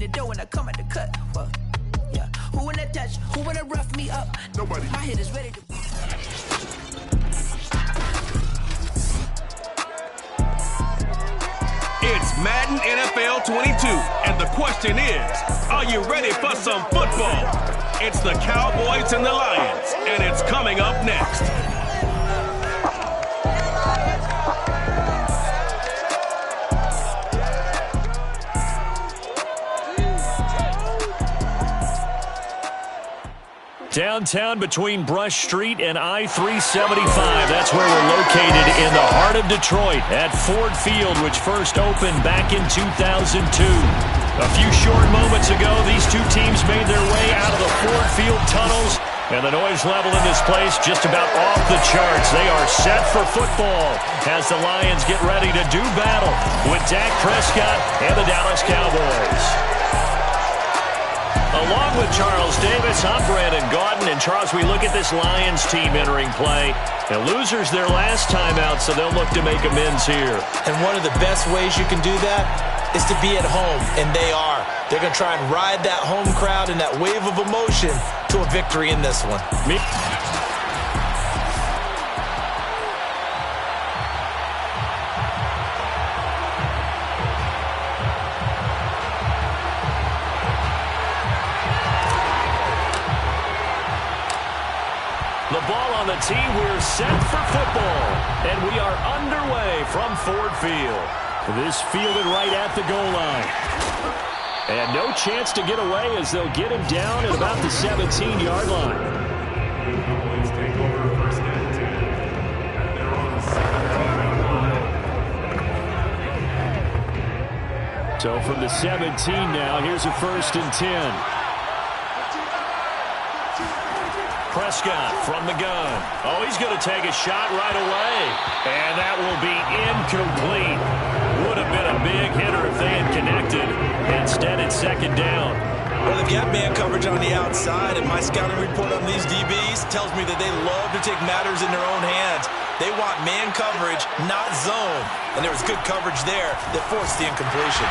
the door when I come at the cut. Well, yeah. Who wanna touch? Who wanna rough me up? Nobody. My head is ready to. It's Madden NFL 22, and the question is, are you ready for some football? It's the Cowboys and the Lions, and it's coming up next. Downtown between Brush Street and I-375. That's where we're located in the heart of Detroit at Ford Field, which first opened back in 2002. A few short moments ago, these two teams made their way out of the Ford Field tunnels, and the noise level in this place just about off the charts. They are set for football as the Lions get ready to do battle with Dak Prescott and the Dallas Cowboys. Along with Charles Davis, I'm Brandon Gaudin. And Charles, we look at this Lions team entering play. The losers their last time out, so they'll look to make amends here. And one of the best ways you can do that is to be at home, and they are. They're going to try and ride that home crowd and that wave of emotion to a victory in this one. The ball on the tee, we're set for football. And we are underway from Ford Field. This fielded right at the goal line. And no chance to get away as they'll get him down at about the 17-yard line. So from the 17 now, here's a 1st and 10. Prescott from the gun. Oh, he's going to take a shot right away. And that will be incomplete. Would have been a big hitter if they had connected. Instead, it's 2nd down. Well, they've got man coverage on the outside, and my scouting report on these DBs tells me that they love to take matters in their own hands. They want man coverage, not zone. And there was good coverage there that forced the incompletion.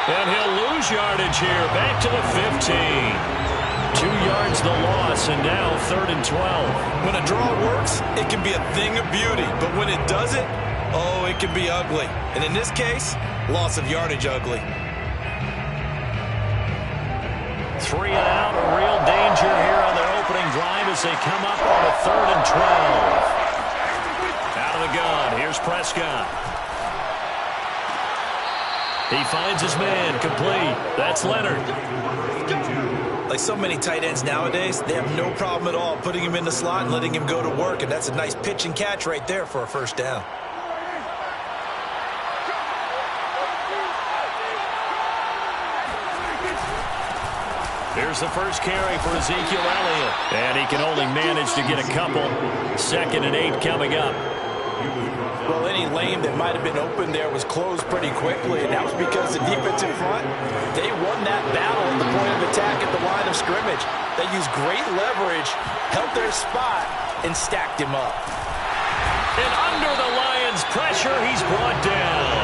And he'll lose yardage here. Back to the 15. 2 yards the loss, and now 3rd and 12. When a draw works, it can be a thing of beauty. But when it doesn't, oh, it can be ugly. And in this case, loss of yardage ugly. 3 and out, real danger here on their opening drive as they come up on a 3rd and 12. Out of the gun, here's Prescott. He finds his man, complete. That's Leonard. Like so many tight ends nowadays, they have no problem at all putting him in the slot and letting him go to work, and that's a nice pitch and catch right there for a 1st down. Here's the first carry for Ezekiel Elliott, and he can only manage to get a couple. 2nd and 8 coming up. Well, any lane that might have been open there was closed pretty quickly, and that was because the defensive front, they won that battle at the point of attack at the line of scrimmage. They used great leverage, held their spot, and stacked him up. And under the Lions' pressure, he's brought down.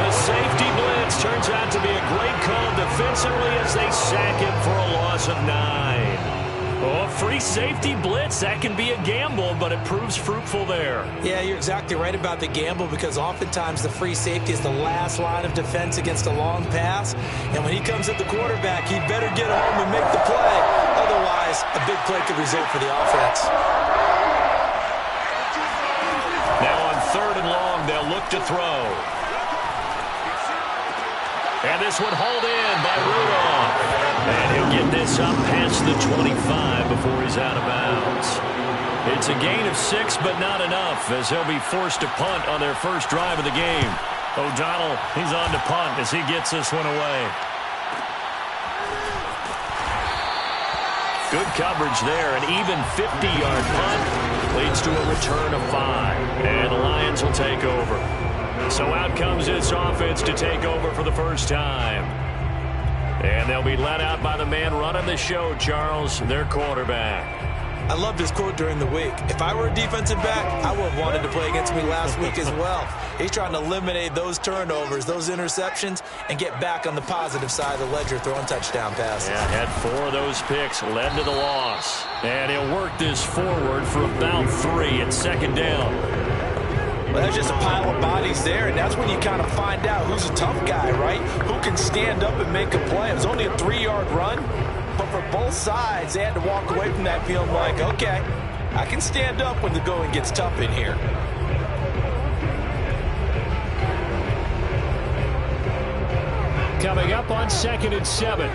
The safety blitz turns out to be a great call defensively as they sack him for a loss of 9. Oh, free safety blitz, that can be a gamble, but it proves fruitful there. Yeah, you're exactly right about the gamble because oftentimes the free safety is the last line of defense against a long pass. And when he comes at the quarterback, he better get home and make the play. Otherwise, a big play could result for the offense. Now on 3rd and long, they'll look to throw. And this one hauled in by Rudolph. And he'll get this up past the 25 before he's out of bounds. It's a gain of 6, but not enough, as he'll be forced to punt on their first drive of the game. O'Donnell, he's on to punt as he gets this one away. Good coverage there. An even 50-yard punt leads to a return of 5. And the Lions will take over. So out comes this offense to take over for the first time. And they'll be let out by the man running the show, Charles, their quarterback. I love this quote during the week. If I were a defensive back, I would have wanted to play against me last week as well. He's trying to eliminate those turnovers, those interceptions, and get back on the positive side of the ledger throwing touchdown passes. Yeah, had 4 of those picks, led to the loss. And he'll work this forward for about 3 at second down. Well, there's just a pile of bodies there, and that's when you kind of find out who's a tough guy, right? Who can stand up and make a play. It was only a 3-yard run, but for both sides, they had to walk away from that feeling like, okay, I can stand up when the going gets tough in here. Coming up on 2nd and 7.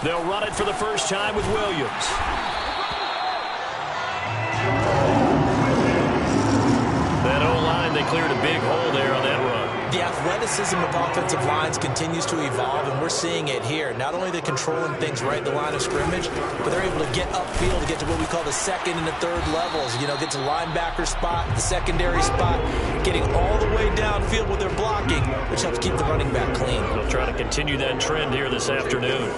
They'll run it for the first time with Williams. That O-line, they cleared a big hole there on that run. The athleticism of offensive lines continues to evolve, and we're seeing it here. Not only are they controlling things right at the line of scrimmage, but they're able to get upfield to get to what we call the second and the third levels. You know, get to linebacker spot, the secondary spot, getting all the way downfield with their blocking, which helps keep the running back clean. They'll try to continue that trend here this afternoon.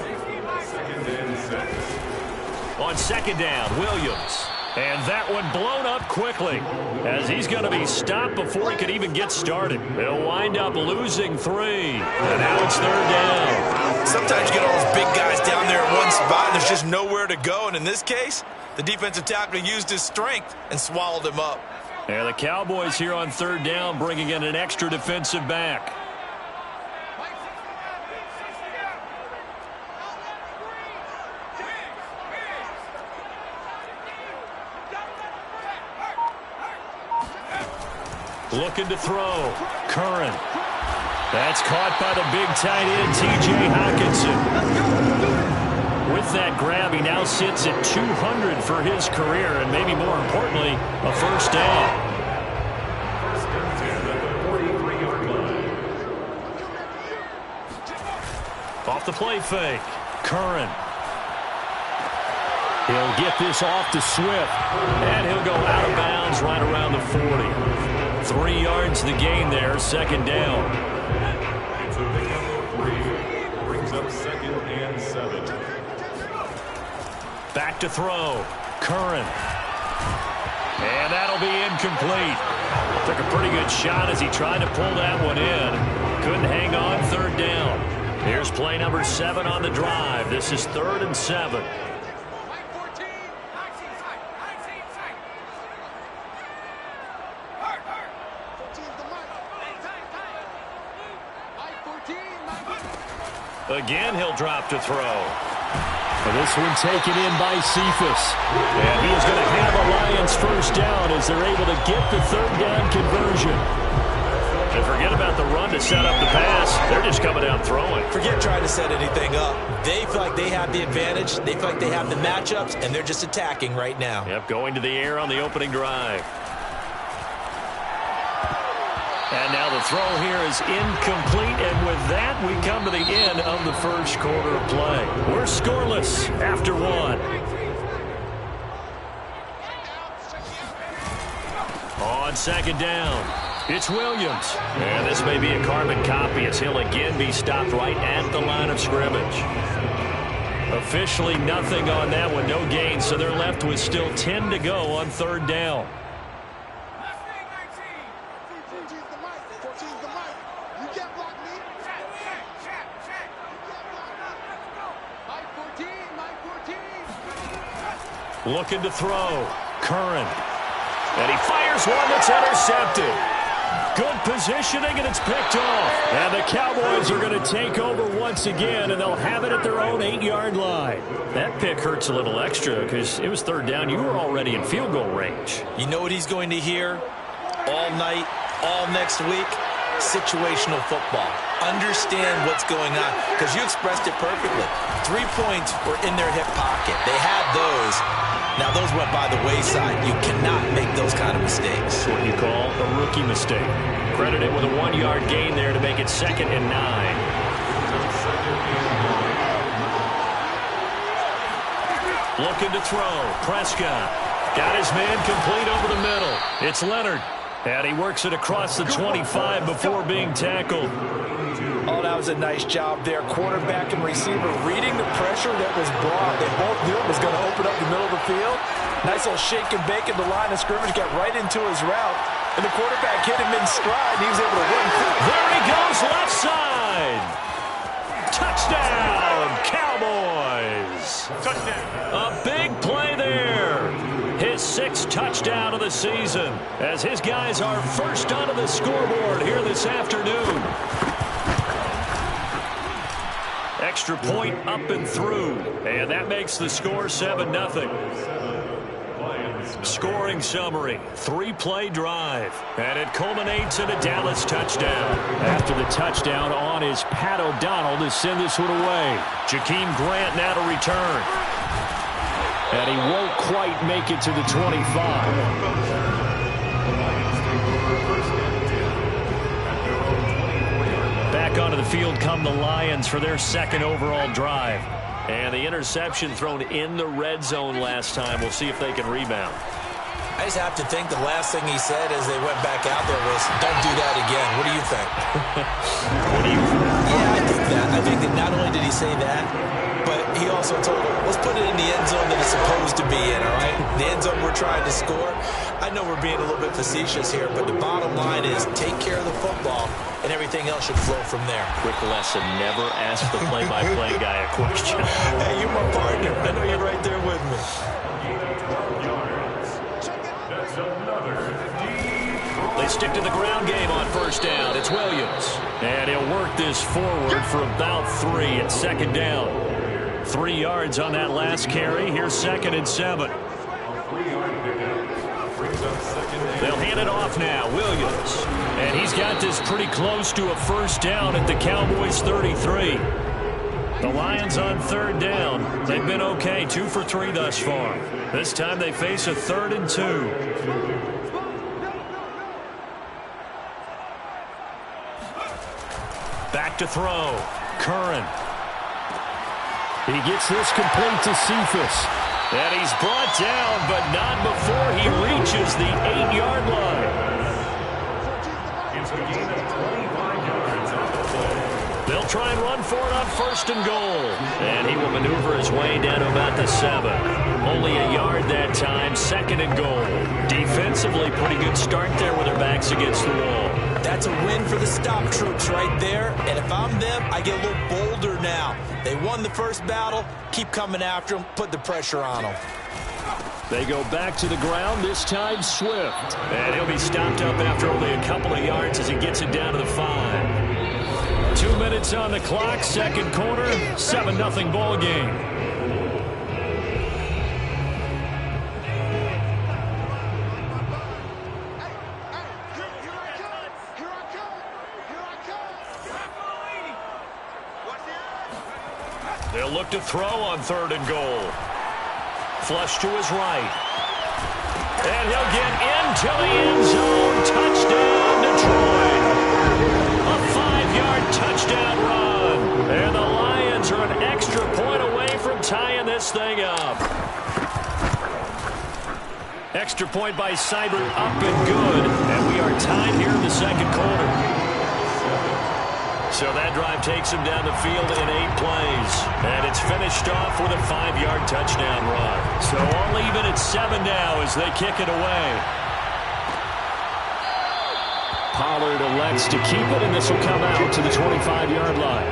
On 2nd down, Williams. And that one blown up quickly as he's going to be stopped before he could even get started. They'll wind up losing 3. And now it's 3rd down. Sometimes you get all those big guys down there in one spot and there's just nowhere to go. And in this case, the defensive tackle used his strength and swallowed him up. And the Cowboys here on 3rd down bringing in an extra defensive back. Looking to throw. Curran. That's caught by the big tight end, T.J. Hockenson. With that grab, he now sits at 200 for his career, and maybe more importantly, a first down. Off the play fake. Curran. He'll get this off to Swift, and he'll go out of bounds right around the 40. 3 yards the gain there, 2nd down. Brings up 2nd and 7. Back to throw. Curran. And that'll be incomplete. Took a pretty good shot as he tried to pull that one in. Couldn't hang on, 3rd down. Here's play number 7 on the drive. This is 3rd and 7. Again, he'll drop to throw. And this one taken in by Cephas. And he's going to have a Lions first down as they're able to get the 3rd down conversion. And forget about the run to set up the pass. They're just coming out throwing. Forget trying to set anything up. They feel like they have the advantage. They feel like they have the matchups, and they're just attacking right now. Yep, going to the air on the opening drive. And now the throw here is incomplete, and with that, we come to the end of the first quarter of play. We're scoreless after 1. On 2nd down, it's Williams. And this may be a carbon copy as he'll again be stopped right at the line of scrimmage. Officially nothing on that one, no gain, so they're left with still 10 to go on 3rd down. Looking to throw. Curran. And he fires one that's intercepted. Good positioning, and it's picked off. And the Cowboys are going to take over once again, and they'll have it at their own 8-yard line. That pick hurts a little extra because it was 3rd down. You were already in field goal range. You know what he's going to hear all night, all next week? Situational football. Understand what's going on, because you expressed it perfectly. 3 points were in their hip pocket. They had those. Now those went by the wayside. You cannot make those kind of mistakes. That's what you call a rookie mistake. Credited with a 1-yard gain there to make it 2nd and 9. Looking to throw. Prescott got his man complete over the middle. It's Leonard. And he works it across the 25 before being tackled. Oh, that was a nice job there. Quarterback and receiver reading the pressure that was brought. They both knew it was going to open up the middle of the field. Nice little shake and bake at the line of scrimmage, got right into his route. And the quarterback hit him in stride, and he was able to run through. There he goes, left side. Touchdown, Cowboys. Touchdown. A big play there. His 6th touchdown of the season as his guys are first onto the scoreboard here this afternoon. Extra point up and through, and that makes the score 7-0. Scoring summary, 3-play drive, and it culminates in a Dallas touchdown. After the touchdown on is Pat O'Donnell to send this one away. Jakeem Grant now to return. And he won't quite make it to the 25. Back onto the field come the Lions for their 2nd overall drive. And the interception thrown in the red zone last time. We'll see if they can rebound. I just have to think the last thing he said as they went back out there was, don't do that again. What do you think? What do you think? Yeah, I think that. I think that not only did he say that, but he also told him, let's put it in the end zone that it's supposed to be in, all right? The end zone we're trying to score. I know we're being a little bit facetious here, but the bottom line is take care of the football, and everything else should flow from there. Quick lesson, never ask the play-by-play guy a question. Hey, you're my partner. I know you're right there with me. They stick to the ground game on first down. It's Williams. And he'll work this forward for about 3 at 2nd down. 3 yards on that last carry. Here's 2nd and 7. They'll hand it off now. Williams. And he's got this pretty close to a first down at the Cowboys' 33. The Lions on 3rd down. They've been okay, 2 for 3 thus far. This time they face a 3rd and 2. Back to throw. Curran. He gets this complete to Cephas. And he's brought down, but not before he reaches the 8-yard line. They'll try and run for it on 1st and goal. And he will maneuver his way down to about the 7. Only a yard that time, 2nd and goal. Defensively, pretty good start there with their backs against the wall. That's a win for the stop troops right there. And if I'm them, I get a little bolder now. They won the first battle. Keep coming after them. Put the pressure on them. They go back to the ground, this time Swift. And he'll be stopped up after only a couple of yards as he gets it down to the 5. 2 minutes on the clock, 2nd quarter, 7-0 ball game. They'll look to throw on 3rd and goal. Flush to his right. And he'll get into the end zone. Touchdown, Detroit. A 5-yard touchdown run. And the Lions are an extra point away from tying this thing up. Extra point by Seibert up and good. And we are tied here in the 2nd quarter. So that drive takes him down the field in 8 plays. And it's finished off with a 5-yard touchdown run. So all even at 7 now as they kick it away. Pollard elects to keep it, and this will come out to the 25-yard line.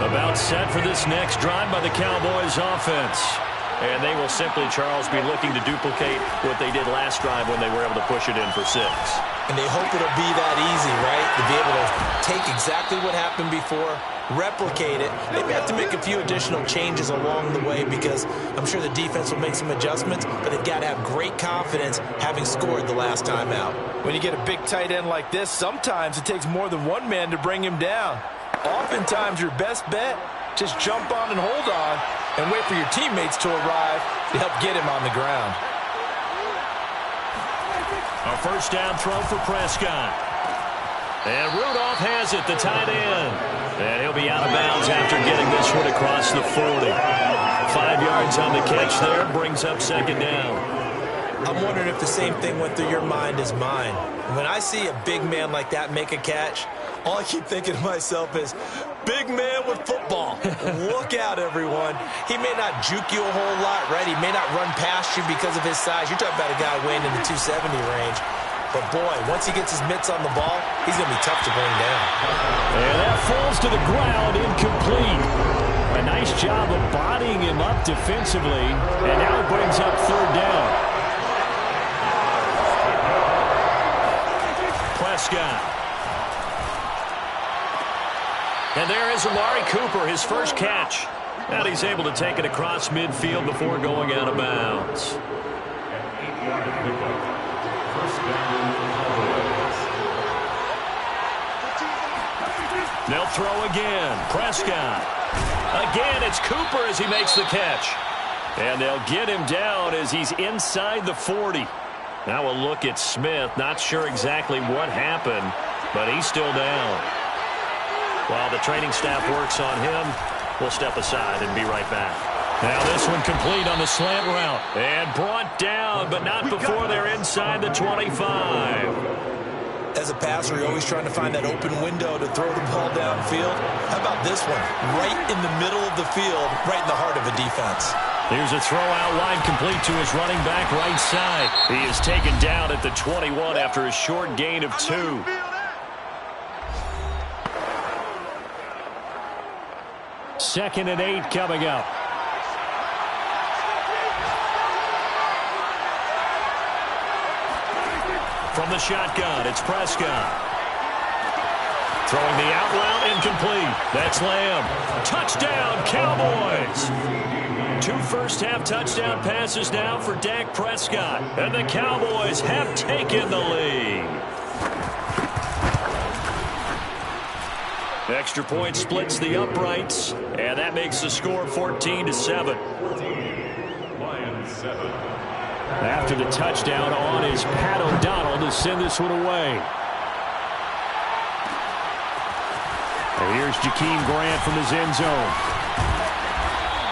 About set for this next drive by the Cowboys offense. And they will simply, Charles, be looking to duplicate what they did last drive when they were able to push it in for 6. And they hope it'll be that easy, right? To be able to take exactly what happened before, replicate it. They may have to make a few additional changes along the way because I'm sure the defense will make some adjustments, but they've got to have great confidence having scored the last time out. When you get a big tight end like this, sometimes it takes more than one man to bring him down. Oftentimes, your best bet, just jump on and hold on and wait for your teammates to arrive to help get him on the ground. A first down throw for Prescott. And Rudolph has it, the tight end. And he'll be out of bounds after getting this one across the 40. 5 yards on the catch there, brings up 2nd down. I'm wondering if the same thing went through your mind as mine. When I see a big man like that make a catch, all I keep thinking to myself is, big man with football. Look out, everyone. He may not juke you a whole lot, right? He may not run past you because of his size. You're talking about a guy weighing in the 270 range. But, boy, once he gets his mitts on the ball, he's going to be tough to bring down. And that falls to the ground, incomplete. A nice job of bodying him up defensively, and now brings up third down. Prescott. And there is Amari Cooper, his first catch. And he's able to take it across midfield before going out of bounds. They'll throw again. Prescott. Again, it's Cooper as he makes the catch. And they'll get him down as he's inside the 40. Now a look at Smith. Not sure exactly what happened, but he's still down. While the training staff works on him, we'll step aside and be right back. Now this one complete on the slant route. And brought down, but not before they're inside the 25. As a passer, you're always trying to find that open window to throw the ball downfield. How about this one? Right in the middle of the field, right in the heart of a defense. Here's a throw out line complete to his running back right side. He is taken down at the 21 after a short gain of 2. Second and 8 coming up. From the shotgun, it's Prescott. Throwing the out route, incomplete. That's Lamb. Touchdown, Cowboys. 2 first-half touchdown passes now for Dak Prescott. And the Cowboys have taken the lead. Extra point splits the uprights, and that makes the score 14-7. Lions 7. After the touchdown on is Pat O'Donnell to send this one away. And here's Jakeem Grant from his end zone.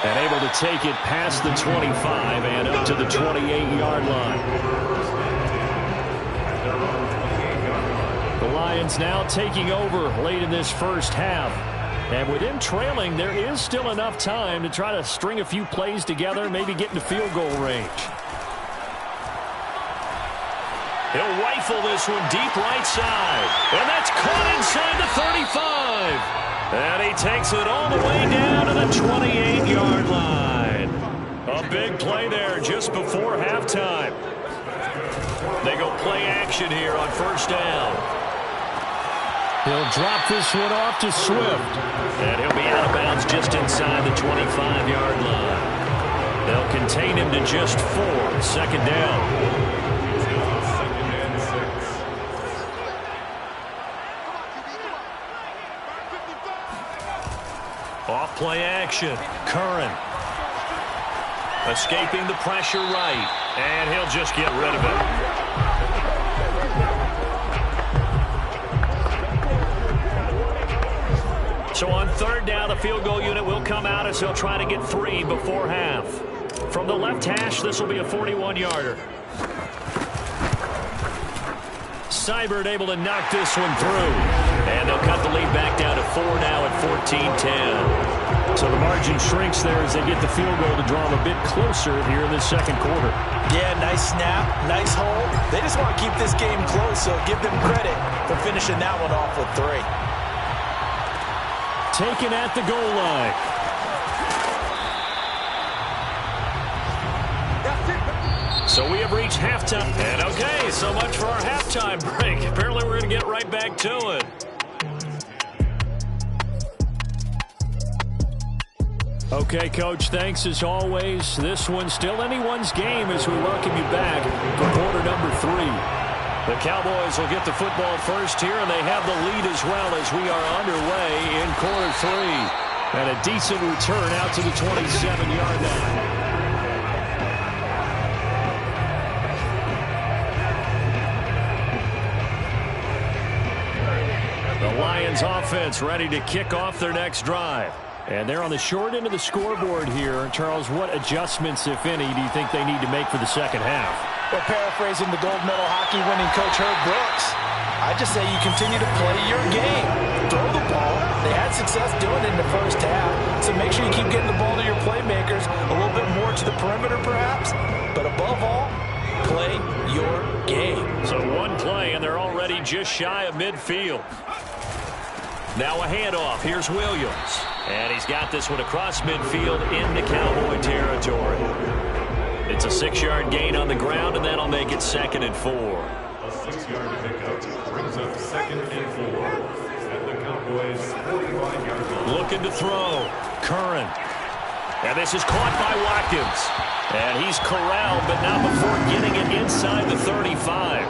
And able to take it past the 25 and up to the 28-yard line. The Lions now taking over late in this first half. And with him trailing, there is still enough time to try to string a few plays together, maybe get into field goal range. He'll rifle this one deep right side. And that's caught inside the 35. And he takes it all the way down to the 28-yard line. A big play there just before halftime. They go play action here on first down. He'll drop this one off to Swift. And he'll be out of bounds just inside the 25-yard line. They'll contain him to just 4. Second down. Off play action. Curran. Escaping the pressure right. And he'll just get rid of it. So on third down, the field goal unit will come out as they'll try to get 3 before half. From the left hash, this will be a 41-yarder. Seibert able to knock this one through. And they'll cut the lead back down to 4 now at 14-10. So the margin shrinks there as they get the field goal to draw them a bit closer here in the second quarter. Yeah, nice snap, nice hold. They just want to keep this game close, so give them credit for finishing that one off with 3. Taken at the goal line. So we have reached halftime. And okay, so much for our halftime break. Apparently we're going to get right back to it. Okay, Coach, thanks as always. This one's still anyone's game as we welcome you back for quarter number 3. The Cowboys will get the football first here, and they have the lead as well as we are underway in quarter 3. And a decent return out to the 27-yard line. The Lions offense ready to kick off their next drive. And they're on the short end of the scoreboard here. Charles, what adjustments, if any, do you think they need to make for the second half? Or paraphrasing the gold medal hockey winning coach Herb Brooks, I just say you continue to play your game. Throw the ball. They had success doing it in the first half, so make sure you keep getting the ball to your playmakers, a little bit more to the perimeter perhaps, but above all, play your game. So one play, and they're already just shy of midfield. Now a handoff. Here's Williams. And he's got this one across midfield into Cowboy territory. It's a 6-yard gain on the ground, and that'll make it 2nd and 4. A 6-yard pickup brings up 2nd and 4 at the Cowboys' 45-yard line. Looking to throw. Curran. And this is caught by Watkins. And he's corralled, but not before getting it inside the 35.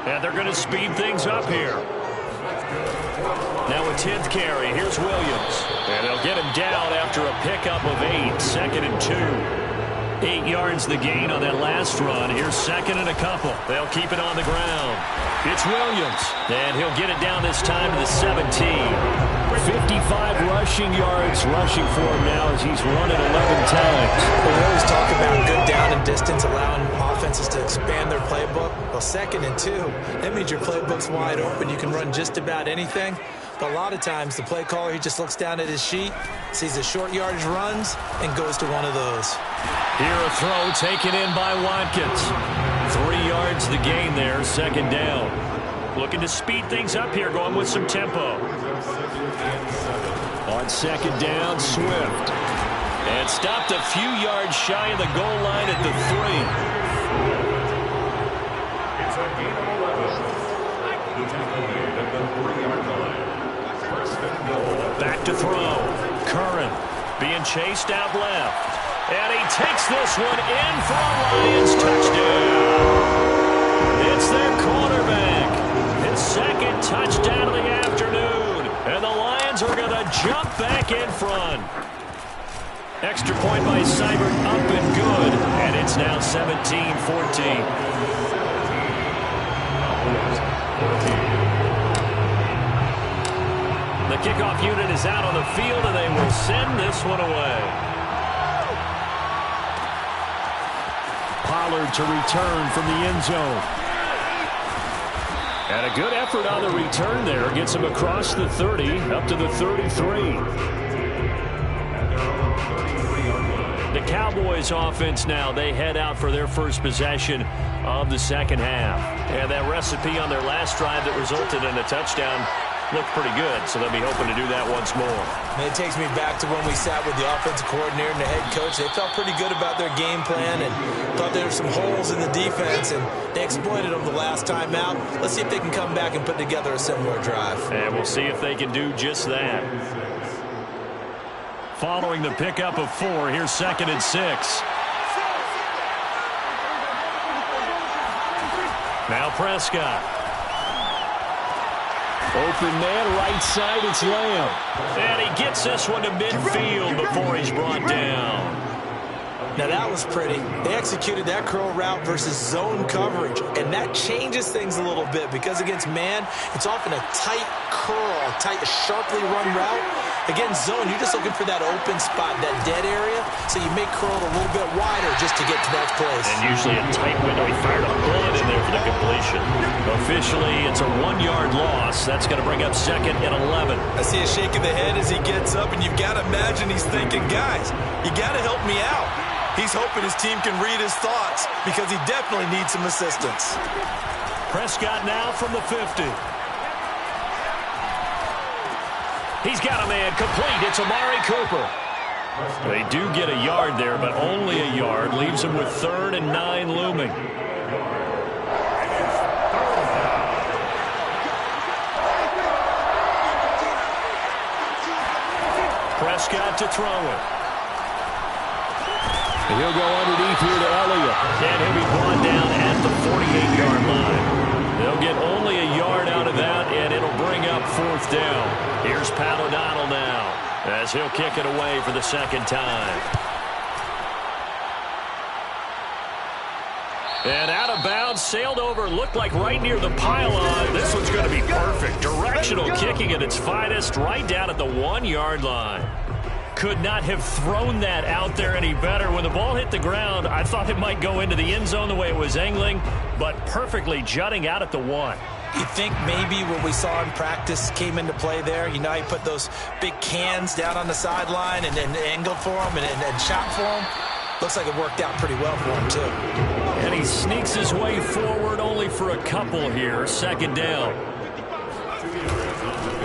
And they're going to speed things up here. Now a 10th carry. Here's Williams. And they'll get him down after a pickup of 8. 2nd and 2. 8 yards the gain on that last run. Here's 2nd and a couple. They'll keep it on the ground. It's Williams. And he'll get it down this time to the 17. 55 rushing yards rushing for him now as he's run it 11 times. We always talk about good down and distance, allowing offenses to expand their playbook. Well, 2nd and 2, that means your playbook's wide open. You can run just about anything. But a lot of times, the play caller, he just looks down at his sheet, sees the short yardage runs, and goes to one of those. Here a throw taken in by Watkins. 3 yards the gain there, 2nd down. Looking to speed things up here, going with some tempo. On 2nd down, Swift. And stopped a few yards shy of the goal line at the 3. It's a gain of 11. The tackle made at the 3-yard line. 1st and goal. Back to throw. Curran being chased out left. And he takes this one in for a Lions touchdown. It's their quarterback. His 2nd touchdown of the afternoon. And the Lions are going to jump back in front. Extra point by Seibert up and good. And it's now 17-14. The kickoff unit is out on the field, and they will send this one away. Pollard to return from the end zone. And a good effort on the return there. Gets him across the 30, up to the 33. The Cowboys offense now, they head out for their first possession of the 2nd half. And that recipe on their last drive that resulted in a touchdown looked pretty good, so they'll be hoping to do that once more. And it takes me back to when we sat with the offensive coordinator and the head coach. They felt pretty good about their game plan and thought there were some holes in the defense, and they exploited them the last time out. Let's see if they can come back and put together a similar drive. And we'll see if they can do just that. Following the pickup of 4, here's 2nd and 6. Now Prescott. Open man, right side, it's Lamb. And he gets this one to midfield before he's brought down. Now that was pretty. They executed that curl route versus zone coverage, and that changes things a little bit because against man, it's often a tight curl, tight, sharply run route. Against zone, you're just looking for that open spot, that dead area, so you make curl a little bit wider just to get to that place. And usually a tight window. He fired a bullet in there for the completion. Officially, it's a 1-yard loss. That's going to bring up 2nd and 11. I see a shake of the head as he gets up, and you've got to imagine he's thinking, guys, you got to help me out. He's hoping his team can read his thoughts because he definitely needs some assistance. Prescott now from the 50. He's got a man complete. It's Amari Cooper. They do get a yard there, but only a yard. Leaves him with 3rd and 9 looming. Prescott to throw it. He'll go underneath here to Elliott. And he'll be brought down at the 48-yard line. They'll get only a yard out of that, and it'll bring up 4th down. Here's Pat O'Donnell now as he'll kick it away for the 2nd time. And out of bounds, sailed over, looked like right near the pylon. This one's going to be perfect. Directional kicking at its finest, right down at the 1-yard line. could not have thrown that out there any better. When the ball hit the ground, I thought it might go into the end zone the way it was angling, but perfectly jutting out at the 1. You think maybe what we saw in practice came into play there? You know, he put those big cans down on the sideline and angled for him and shot for him. Looks like it worked out pretty well for him, too. And he sneaks his way forward only for a couple here. Second down.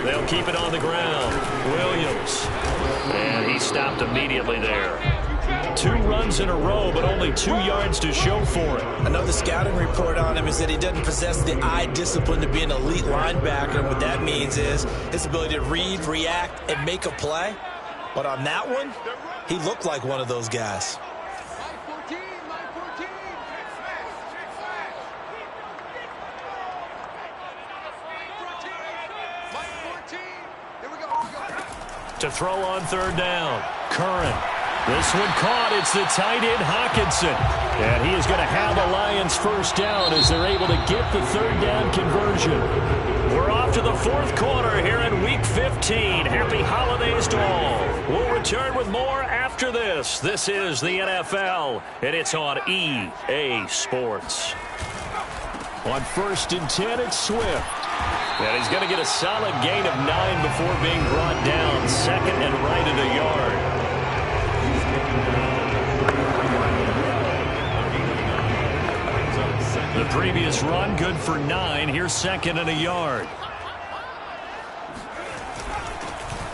They'll keep it on the ground. Williams. And he stopped immediately there. 2 runs in a row, but only 2 yards to show for it. Another scouting report on him is that he doesn't possess the eye discipline to be an elite linebacker. And what that means is his ability to read, react, and make a play. But on that one, he looked like one of those guys. To throw on third down. Curran. This one caught. It's the tight end, Hockenson. And he is going to have a Lions first down as they're able to get the third down conversion. We're off to the 4th quarter here in Week 15. Happy holidays to all. We'll return with more after this. This is the NFL, and it's on EA Sports. On 1st and 10, it's Swift. And he's going to get a solid gain of 9 before being brought down. Second and right at a yard. The previous run, good for 9. Here's second and a yard.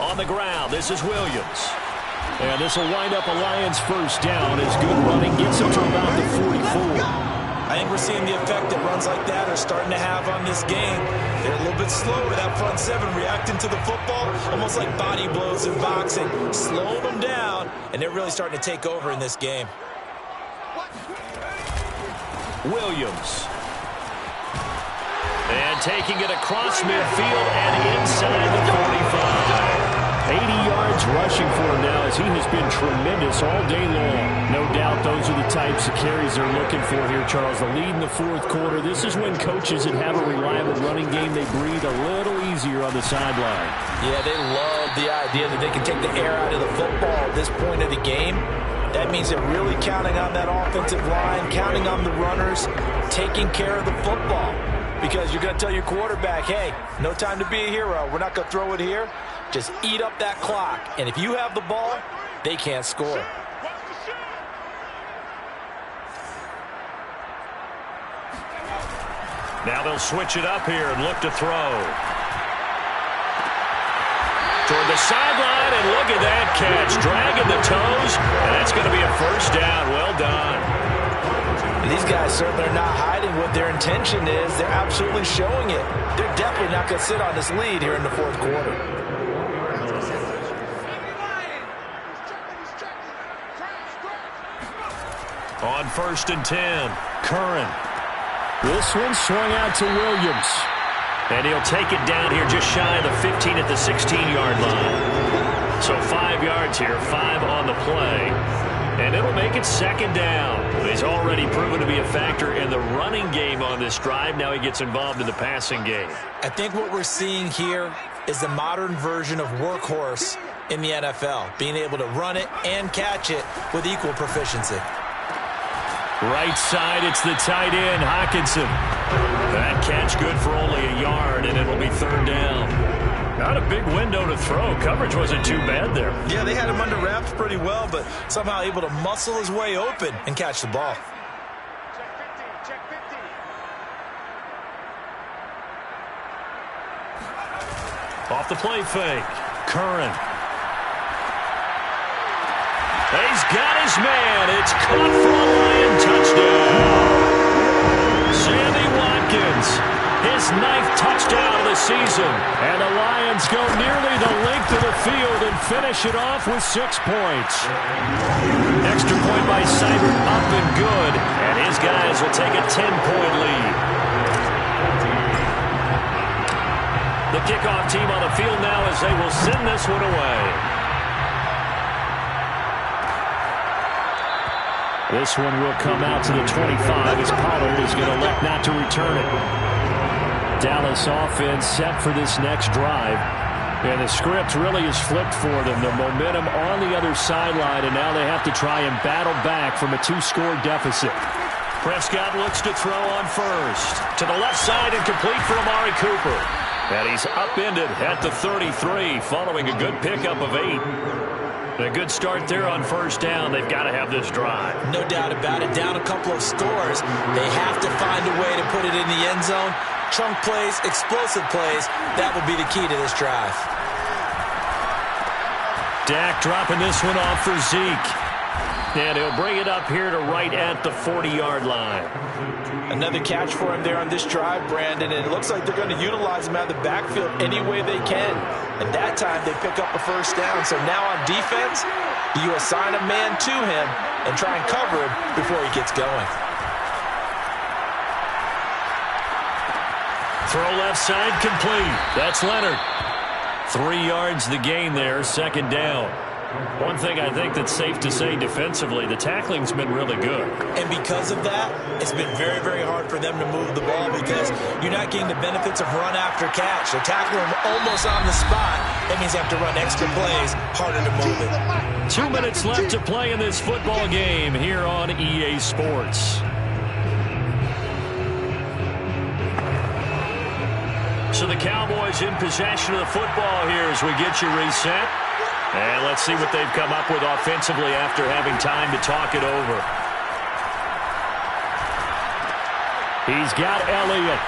On the ground, this is Williams. And this will wind up a Lions first down as good running gets him to about the 44. I think we're seeing the effect that runs like that are starting to have on this game. They're a little bit slower, that front 7 reacting to the football, almost like body blows in boxing, slowing them down, and they're really starting to take over in this game. Williams. And taking it across midfield and inside the 45. 80 yards rushing for him now as he has been tremendous all day long. No doubt those are the types of carries they're looking for here, Charles. The lead in the 4th quarter. This is when coaches that have a reliable running game, they breathe a little easier on the sideline. Yeah, they love the idea that they can take the air out of the football at this point of the game. That means they're really counting on that offensive line, counting on the runners, taking care of the football. Because you're going to tell your quarterback, hey, no time to be a hero. We're not going to throw it here. Just eat up that clock. And if you have the ball, they can't score. Now they'll switch it up here and look to throw. Toward the sideline, and look at that catch. Dragging the toes, and that's going to be a first down. Well done. And these guys certainly are not hiding what their intention is. They're absolutely showing it. They're definitely not going to sit on this lead here in the 4th quarter. On 1st and 10, Curran. This one swung out to Williams. And he'll take it down here just shy of the 15 at the 16-yard line. So 5 yards here, 5 on the play. And it'll make it second down. He's already proven to be a factor in the running game on this drive. Now he gets involved in the passing game. I think what we're seeing here is the modern version of workhorse in the NFL, being able to run it and catch it with equal proficiency. Right side, it's the tight end, Hockenson. That catch good for only a yard, and it'll be third down. Not a big window to throw. Coverage wasn't too bad there. Yeah, they had him under wraps pretty well, but somehow able to muscle his way open and catch the ball. Off the play fake. Curran. He's got his man. It's caught for a Lion touchdown. Sammy Watkins, his 9th touchdown of the season. And the Lions go nearly the length of the field and finish it off with 6 points. Extra point by Seibert up and good. And his guys will take a 10-point lead. The kickoff team on the field now as they will send this one away. This one will come out to the 25 as Pollard is going to elect not to return it. Dallas offense set for this next drive. And the script really is flipped for them. The momentum on the other sideline, and now they have to try and battle back from a 2-score deficit. Prescott looks to throw on first. To the left side and complete for Amari Cooper. And he's upended at the 33 following a good pickup of 8. A good start there on first down. They've got to have this drive. No doubt about it. Down a couple of scores. They have to find a way to put it in the end zone. Chunk plays, explosive plays. That will be the key to this drive. Dak dropping this one off for Zeke. And he'll bring it up here to right at the 40-yard line. Another catch for him there on this drive, Brandon, and it looks like they're going to utilize him out of the backfield any way they can. And that time they pick up a first down. So now on defense, you assign a man to him and try and cover him before he gets going. Throw left side complete. That's Leonard. 3 yards the gain there, second down. One thing I think that's safe to say defensively, the tackling's been really good. And because of that, it's been very, very hard for them to move the ball because you're not getting the benefits of run after catch. So tackle them almost on the spot. That means you have to run extra plays, harder to move it. 2 minutes left to play in this football game here on EA Sports. So the Cowboys in possession of the football here as we get you reset. And let's see what they've come up with offensively after having time to talk it over. He's got Elliott.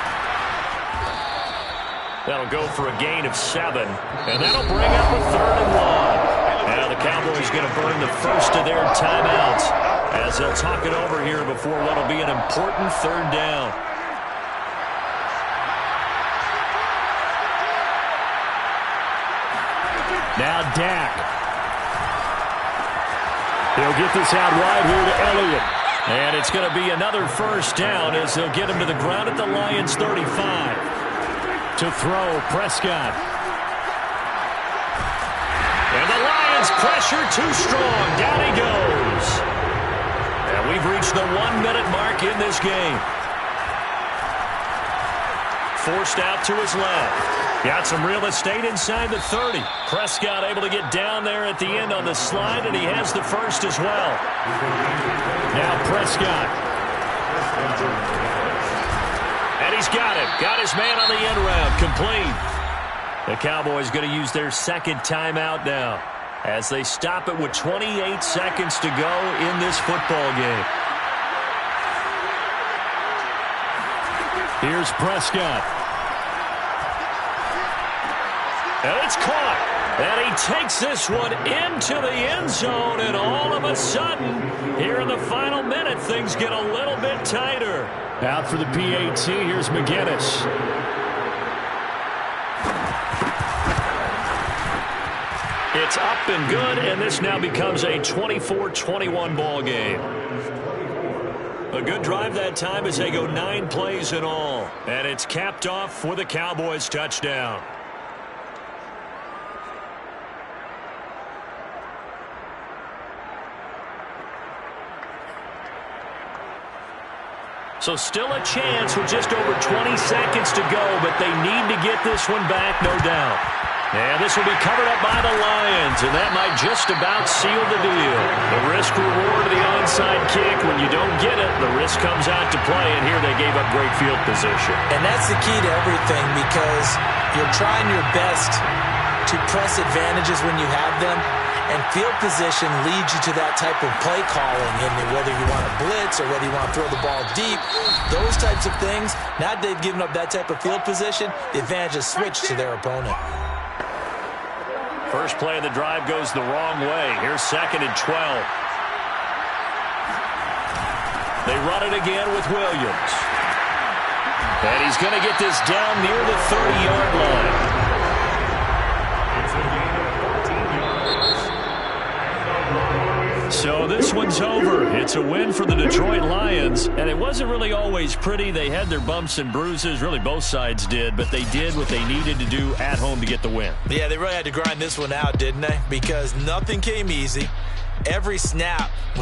That'll go for a gain of 7. And that'll bring up a 3rd and 1. Now the Cowboys going to burn the first of their timeouts as they'll talk it over here before what'll be an important 3rd down. Now Dak. He'll get this out wide here to Elliott. And it's going to be another first down as they'll get him to the ground at the Lions' 35. To throw, Prescott. And the Lions pressure too strong. Down he goes. And we've reached the 1-minute mark in this game. Forced out to his left. Got some real estate inside the 30. Prescott able to get down there at the end on the slide, and he has the first as well. Now Prescott. And he's got it. Got his man on the end round. Complete. The Cowboys going to use their second timeout now as they stop it with 28 seconds to go in this football game. Here's Prescott. And it's caught. And he takes this one into the end zone. And all of a sudden, here in the final minute, things get a little bit tighter. Out for the PAT, here's McGinnis. It's up and good, and this now becomes a 24-21 ball game. A good drive that time as they go 9 plays in all. And it's capped off with a Cowboys touchdown. So still a chance with just over 20 seconds to go, but they need to get this one back, no doubt. And this will be covered up by the Lions, and that might just about seal the deal. The risk-reward of the onside kick, when you don't get it, the risk comes out to play, and here they gave up great field position. And that's the key to everything because you're trying your best to press advantages when you have them. And field position leads you to that type of play calling, and whether you want to blitz or whether you want to throw the ball deep, those types of things, now they've given up that type of field position, the advantage is switched to their opponent. First play of the drive goes the wrong way. Here's 2nd and 12. They run it again with Williams. And he's going to get this down near the 30-yard line. So this one's over. It's a win for the Detroit Lions, and it wasn't really always pretty. They had their bumps and bruises. Really, both sides did, but they did what they needed to do at home to get the win. Yeah, they really had to grind this one out, didn't they? Because nothing came easy. Every snap